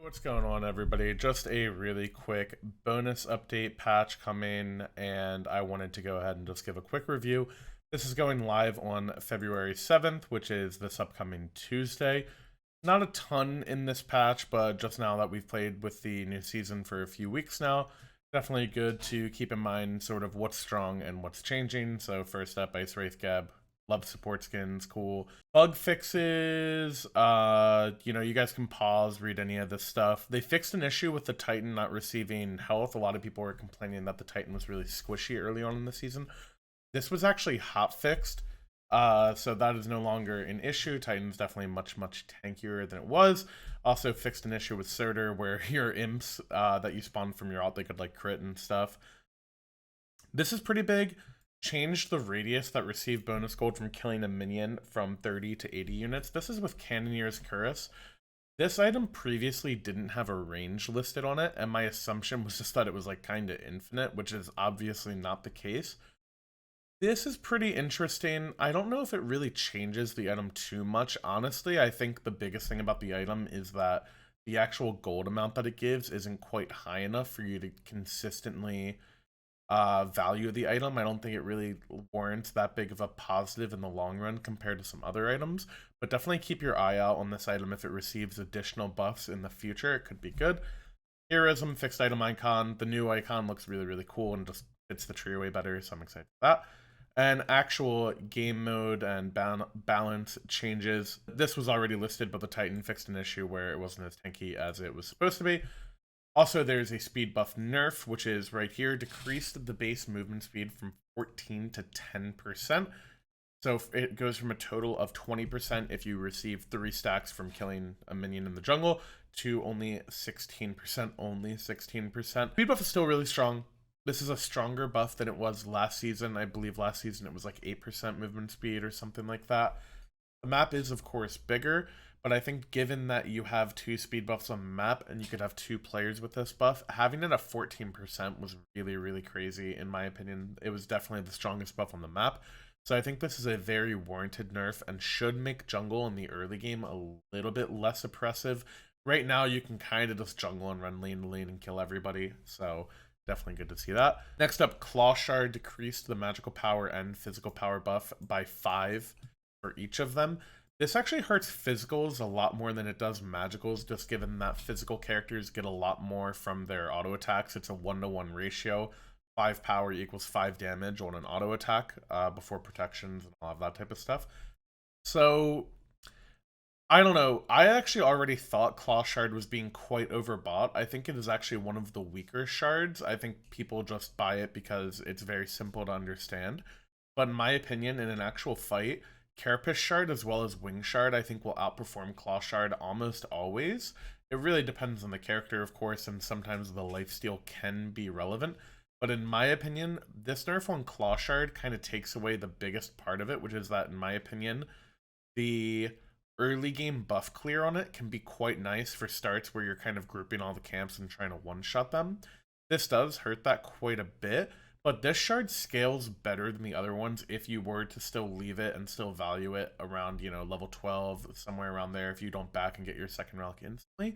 What's going on, everybody? Just a really quick bonus update patch coming, and I wanted to go ahead and just give a quick review. This is going live on February 7th, which is this upcoming Tuesday. Not a ton in this patch, but just now that we've played with the new season for a few weeks now, definitely good to keep in mind sort of what's strong and what's changing. So first up, Ice Wraith Gab. Love support skins, cool. Bug fixes, you guys can pause, read any of this stuff. They fixed an issue with the Titan not receiving health. A lot of people were complaining that the Titan was really squishy early on in the season. This was actually hot fixed, so that is no longer an issue. Titan's definitely much tankier than it was. Also fixed an issue with Surtur where your imps that you spawned from your ult, they could like crit and stuff. This is pretty big. Changed the radius that received bonus gold from killing a minion from 30 to 80 units. This is with Cannonier's Cuirass. This item previously didn't have a range listed on it, and my assumption was just that it was like kind of infinite, which is obviously not the case. This is pretty interesting. I don't know if it really changes the item too much. Honestly, I think the biggest thing about the item is that the actual gold amount that it gives isn't quite high enough for you to consistently value of the item. I don't think it really warrants that big of a positive in the long run compared to some other items, but definitely keep your eye out on this item. If it receives additional buffs in the future, it could be good. Heroism, fixed item icon. The new icon looks really cool and just fits the trio way better, so I'm excited for that. And actual game mode and balance changes. This was already listed, but the Titan fixed an issue where it wasn't as tanky as it was supposed to be. Also, there's a speed buff nerf, which is right here, decreased the base movement speed from 14 to 10%. So it goes from a total of 20% if you receive 3 stacks from killing a minion in the jungle to only 16%, only 16%. Speed buff is still really strong. This is a stronger buff than it was last season. I believe last season it was like 8% movement speed or something like that. The map is, of course, bigger, but I think given that you have 2 speed buffs on the map and you could have 2 players with this buff, having it at 14% was really crazy in my opinion. It was definitely the strongest buff on the map. So I think this is a very warranted nerf and should make jungle in the early game a little bit less oppressive. Right now you can kind of just jungle and run lane to lane and kill everybody, so definitely good to see that. Next up, Claw Shard decreased the magical power and physical power buff by 5 for each of them. This actually hurts physicals a lot more than it does magicals, just given that physical characters get a lot more from their auto attacks. It's a 1-to-1 ratio. 5 power equals 5 damage on an auto attack before protections and all of that type of stuff. So, I don't know. I actually already thought Claw Shard was being quite overbought. I think it is actually one of the weaker shards. I think people just buy it because it's very simple to understand. But in my opinion, in an actual fight, Carapace Shard as well as Wing Shard I think will outperform Claw Shard almost always. It really depends on the character, of course, and sometimes the lifesteal can be relevant. But in my opinion, this nerf on Claw Shard kind of takes away the biggest part of it, which is that, in my opinion, the early game buff clear on it can be quite nice for starts where you're kind of grouping all the camps and trying to one-shot them. This does hurt that quite a bit, but this shard scales better than the other ones if you were to still leave it and still value it around, level 12, somewhere around there, if you don't back and get your second relic instantly.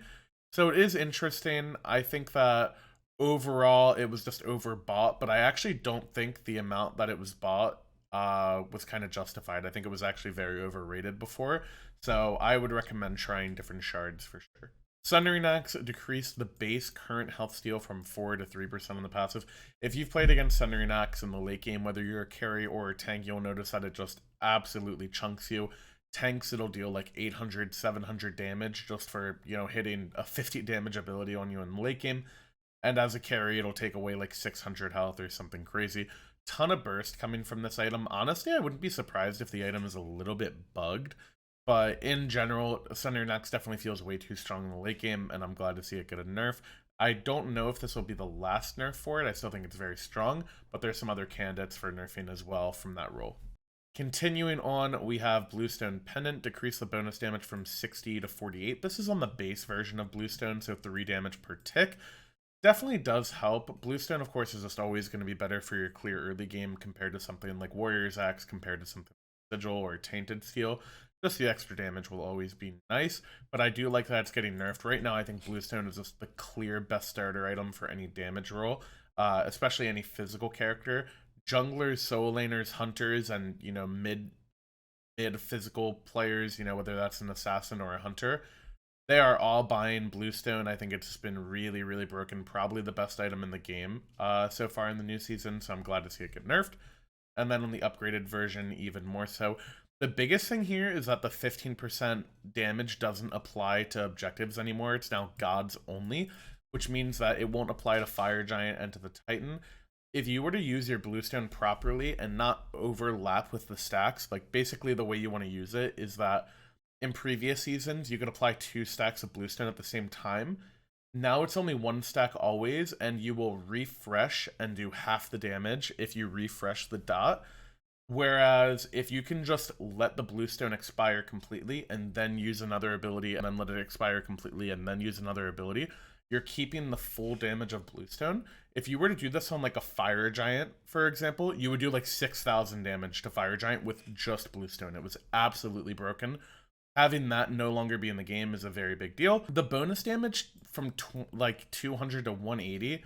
So it is interesting. I think that overall it was just overbought, but I actually don't think the amount that it was bought was kind of justified. I think it was actually very overrated before. So I would recommend trying different shards for sure. Sundering Axe decreased the base current health steal from 4 to 3% on the passive. If you've played against Sundering Axe in the late game, whether you're a carry or a tank, you'll notice that it just absolutely chunks you. Tanks, it'll deal like 800, 700 damage just for, hitting a 50 damage ability on you in the late game. And as a carry, it'll take away like 600 health or something crazy. Ton of burst coming from this item. Honestly, I wouldn't be surprised if the item is a little bit bugged. But in general, Sundering Axe definitely feels way too strong in the late game, and I'm glad to see it get a nerf. I don't know if this will be the last nerf for it. I still think it's very strong, but there's some other candidates for nerfing as well from that role. Continuing on, we have Bluestone Pendant, decrease the bonus damage from 60 to 48. This is on the base version of Bluestone, so 3 damage per tick. Definitely does help. Bluestone, of course, is just always going to be better for your clear early game compared to something like Warrior's Axe, compared to something like Sigil or Tainted Steel. Just the extra damage will always be nice, but I do like that it's getting nerfed. Right now, I think Bluestone is just the clear best starter item for any damage roll, especially any physical character. Junglers, solo laners, hunters, and mid physical players, whether that's an assassin or a hunter, they are all buying Bluestone. I think it's just been really, really broken. Probably the best item in the game so far in the new season, so I'm glad to see it get nerfed. And then on the upgraded version, even more so. The biggest thing here is that the 15% damage doesn't apply to objectives anymore. It's now gods only, which means that it won't apply to Fire Giant and to the Titan. If you were to use your Bluestone properly and not overlap with the stacks, like basically the way you want to use it is that in previous seasons, you could apply 2 stacks of Bluestone at the same time. Now it's only 1 stack always, and you will refresh and do half the damage if you refresh the dot. Whereas if you can just let the Bluestone expire completely and then use another ability and then let it expire completely and then use another ability, you're keeping the full damage of Bluestone. If you were to do this on like a Fire Giant, for example, you would do like 6,000 damage to Fire Giant with just Bluestone. It was absolutely broken. Having that no longer be in the game is a very big deal. The bonus damage from like 200 to 180,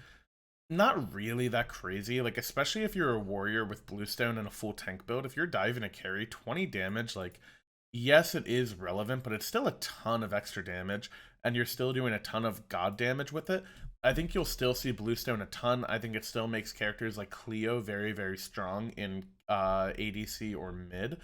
not really that crazy. Like, especially if you're a warrior with Bluestone and a full tank build, if you're diving a carry, 20 damage, like, yes, it is relevant, but it's still a ton of extra damage, and you're still doing a ton of god damage with it. I think you'll still see Bluestone a ton. I think it still makes characters like Cleo very, very strong in ADC or mid,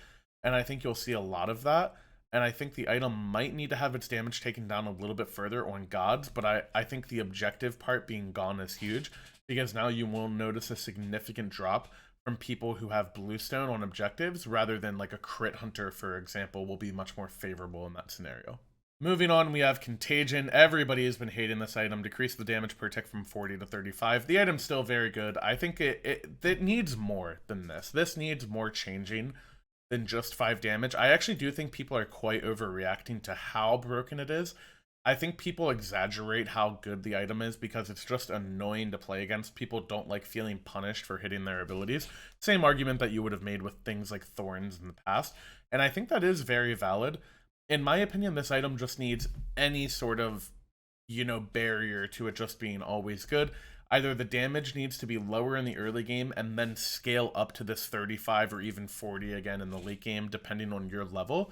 and I think you'll see a lot of that. And I think the item might need to have its damage taken down a little bit further on gods, but I think the objective part being gone is huge, because now you will notice a significant drop from people who have Bluestone on objectives, rather than like a crit hunter, for example, will be much more favorable in that scenario. Moving on, we have Contagion. Everybody has been hating this item. Decrease the damage per tick from 40 to 35. The item's still very good. I think it needs more than this. This needs more changing than just 5 damage. I actually do think people are quite overreacting to how broken it is. I think people exaggerate how good the item is because it's just annoying to play against. People don't like feeling punished for hitting their abilities. Same argument that you would have made with things like Thorns in the past. And I think that is very valid. In my opinion, this item just needs any sort of, barrier to it just being always good. Either the damage needs to be lower in the early game and then scale up to this 35 or even 40 again in the late game, depending on your level,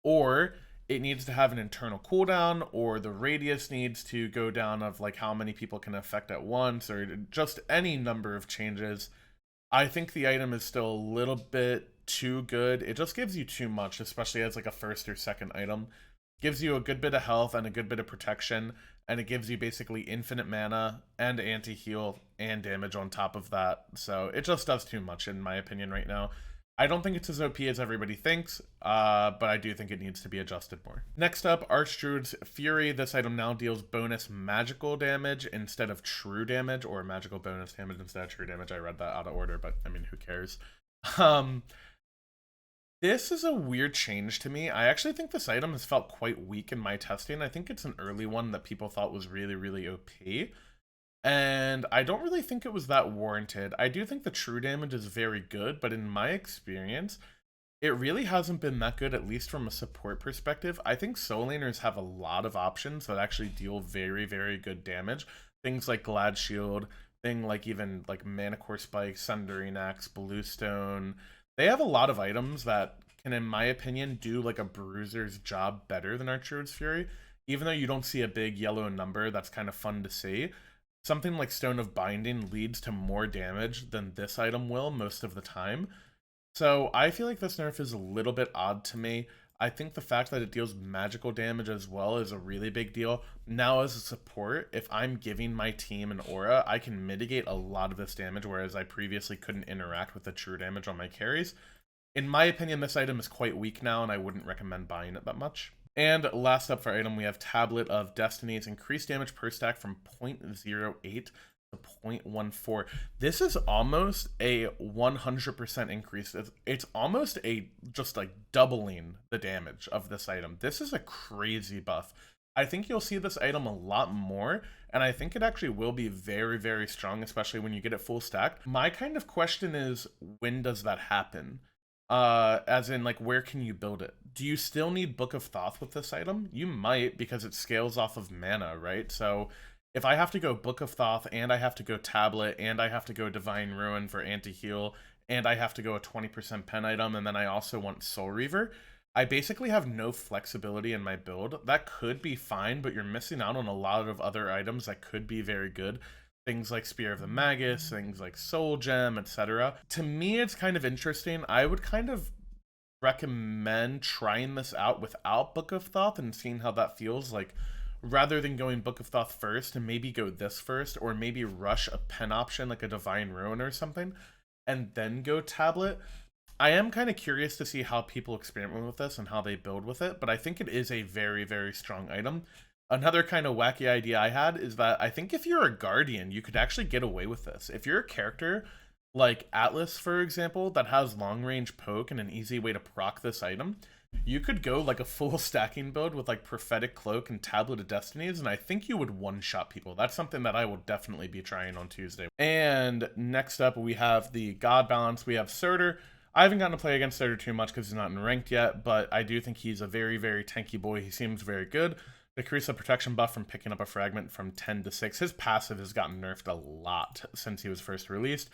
or it needs to have an internal cooldown, or the radius needs to go down of like how many people can affect at once, or just any number of changes. I think the item is still a little bit too good. It just gives you too much, especially as like a first or second item. Gives you a good bit of health and a good bit of protection, and it gives you basically infinite mana and anti-heal and damage on top of that. So it just does too much in my opinion right now. I don't think it's as OP as everybody thinks, but I do think it needs to be adjusted more. Next up, Archdruid's Fury. This item now deals bonus magical damage instead of true damage, or magical bonus damage instead of true damage. I read that out of order, but I mean, who cares? This is a weird change to me. I actually think this item has felt quite weak in my testing. I think it's an early one that people thought was really, really OP. And I don't really think it was that warranted. I do think the true damage is very good, but in my experience, it really hasn't been that good, at least from a support perspective. I think solo laners have a lot of options that actually deal very, very good damage. Things like Glad Shield, even like Mana Core Spike, Sundering Axe, Bluestone. They have a lot of items that can, in my opinion, do like a bruiser's job better than Archdruid's Fury. Even though you don't see a big yellow number, that's kind of fun to see. Something like Stone of Binding leads to more damage than this item will most of the time. So I feel like this nerf is a little bit odd to me. I think the fact that it deals magical damage as well is a really big deal. Now as a support, if I'm giving my team an aura, I can mitigate a lot of this damage, whereas I previously couldn't interact with the true damage on my carries. In my opinion, this item is quite weak now, and I wouldn't recommend buying it that much. And last up for item, we have Tablet of Destinies. Increased damage per stack from 0.08 to 0.14. This is almost a 100% increase. It's almost just like doubling the damage of this item. This is a crazy buff. I think you'll see this item a lot more, and I think it actually will be very, very strong, especially when you get it full stacked. My kind of question is, when does that happen? As in, like, where can you build it? Do you still need Book of Thoth with this item? You might, because it scales off of mana, right? So if I have to go Book of Thoth, and I have to go Tablet, and I have to go Divine Ruin for anti-heal, and I have to go a 20% pen item, and then I also want Soul Reaver, I basically have no flexibility in my build. That could be fine, but you're missing out on a lot of other items that could be very good. Things like Spear of the Magus, things like Soul Gem, etc. To me, it's kind of interesting. I would kind of recommend trying this out without Book of Thoth and seeing how that feels. Like, rather than going Book of Thoth first, and maybe go this first, or maybe rush a pen option like a Divine Ruin or something, and then go Tablet. I am kind of curious to see how people experiment with this and how they build with it, but I think it is a very, very strong item. Another kind of wacky idea I had is that I think if you're a Guardian, you could actually get away with this. If you're a character like Atlas, for example, that has long range poke and an easy way to proc this item, you could go like a full stacking build with like Prophetic Cloak and Tablet of Destinies, and I think you would one-shot people. That's something that I will definitely be trying on Tuesday. And next up, we have the God Balance. We have Surtur. I haven't gotten to play against Surtur too much because he's not in ranked yet, but I do think he's a very, very tanky boy. He seems very good. Decrease the protection buff from picking up a fragment from 10 to 6. His passive has gotten nerfed a lot since he was first released.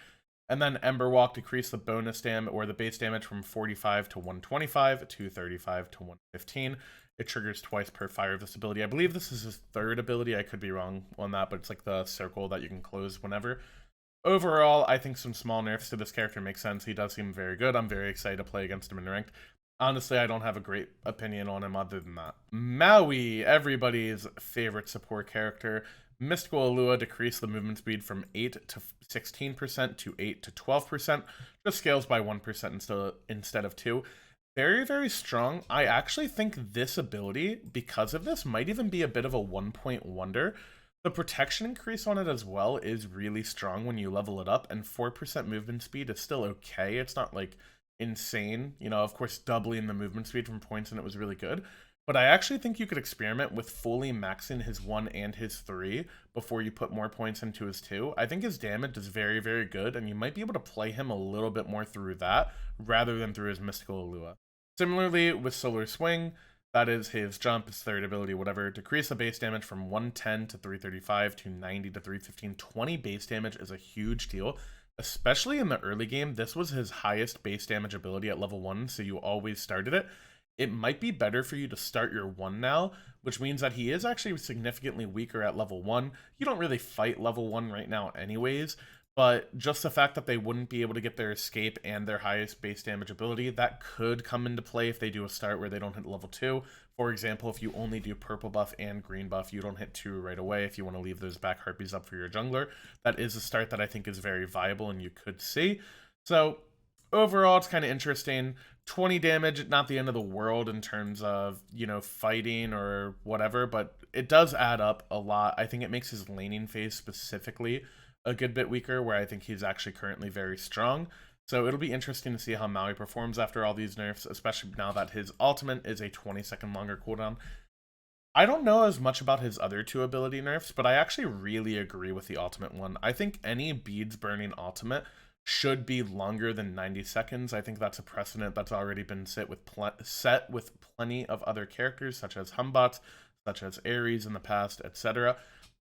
And then Ember Walk, decrease the bonus damage or the base damage from 45 to 125 to 35 to 115. It triggers twice per fire of this ability. I believe this is his third ability. I could be wrong on that, but it's like the circle that you can close whenever. Overall, I think some small nerfs to this character make sense. He does seem very good. I'm very excited to play against him in ranked. Honestly, I don't have a great opinion on him other than that. Maui, everybody's favorite support character. Mystical Allure decreased the movement speed from 8 to 16% to 8 to 12%. Just scales by 1% instead of 2. Very, very strong. I actually think this ability, because of this, might even be a bit of a 1-point wonder. The protection increase on it as well is really strong when you level it up, and 4% movement speed is still okay. It's not like insane. You know, of course, doubling the movement speed from points and it was really good. But I actually think you could experiment with fully maxing his 1 and his 3 before you put more points into his 2. I think his damage is very, very good, and you might be able to play him a little bit more through that rather than through his Mystical Allure. Similarly, with Solar Swing, that is his jump, his third ability, whatever. Decrease the base damage from 110 to 335 to 90 to 315. 20 base damage is a huge deal, especially in the early game. This was his highest base damage ability at level 1, so you always started it. It might be better for you to start your 1 now, which means that he is actually significantly weaker at level 1. You don't really fight level 1 right now anyways, but just the fact that they wouldn't be able to get their escape and their highest base damage ability, that could come into play if they do a start where they don't hit level 2. For example, if you only do purple buff and green buff, you don't hit 2 right away if you want to leave those back harpies up for your jungler. That is a start that I think is very viable and you could see. So overall, it's kind of interesting. 20 damage, not the end of the world in terms of, you know, fighting or whatever, but it does add up a lot. I think it makes his laning phase specifically a good bit weaker, where I think he's actually currently very strong. So it'll be interesting to see how Maui performs after all these nerfs, especially now that his ultimate is a 20-second longer cooldown. I don't know as much about his other 2 ability nerfs, but I actually really agree with the ultimate one. I think any beads burning ultimate should be longer than 90 seconds. I think that's a precedent that's already been set with plenty of other characters, such as Humbots, such as Ares in the past, etc.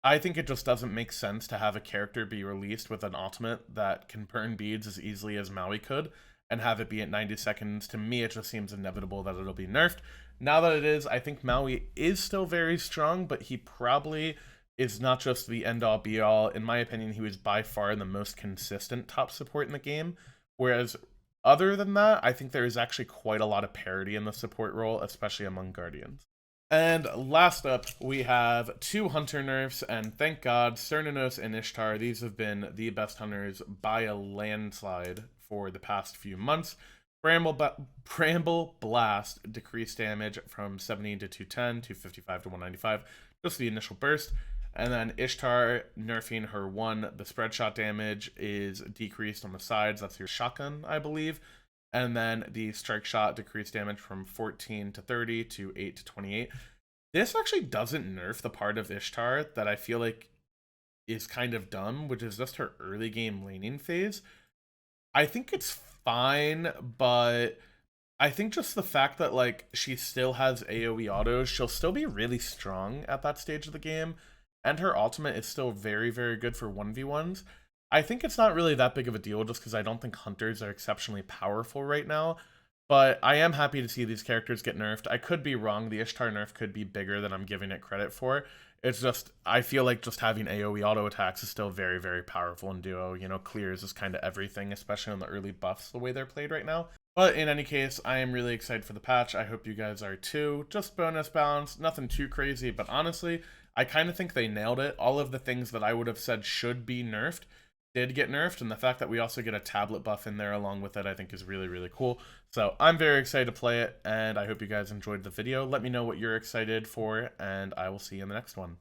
I think it just doesn't make sense to have a character be released with an ultimate that can burn beads as easily as Maui could and have it be at 90 seconds. To me, it just seems inevitable that it'll be nerfed. Now that it is, I think Maui is still very strong, but he probably is not just the end-all be-all. In my opinion, he was by far the most consistent top support in the game, whereas other than that, I think there is actually quite a lot of parity in the support role, especially among Guardians. And last up, we have 2 hunter nerfs, and thank God, Cernunnos and Ishtar, these have been the best hunters by a landslide for the past few months. Bramble Blast decreased damage from 70 to 210 to 55 to 195, just the initial burst. And then Ishtar nerfing her 1, the spread shot damage is decreased on the sides, that's your shotgun, I believe. And then the strike shot decreased damage from 14 to 30 to 8 to 28. This actually doesn't nerf the part of Ishtar that I feel like is kind of dumb, which is just her early game laning phase. I think it's fine, but I think just the fact that like she still has AoE autos, she'll still be really strong at that stage of the game, and her ultimate is still very, very good for 1v1s. I think it's not really that big of a deal just because I don't think hunters are exceptionally powerful right now. But I am happy to see these characters get nerfed. I could be wrong. The Ishtar nerf could be bigger than I'm giving it credit for. It's just, I feel like just having AoE auto attacks is still very, very powerful in duo. You know, clears is kind of everything, especially on the early buffs, the way they're played right now. But in any case, I am really excited for the patch. I hope you guys are too. Just bonus balance, nothing too crazy, but honestly, I kind of think they nailed it. All of the things that I would have said should be nerfed did get nerfed, and the fact that we also get a tablet buff in there along with it, I think is really, really cool. So I'm very excited to play it, and I hope you guys enjoyed the video. Let me know what you're excited for, and I will see you in the next one.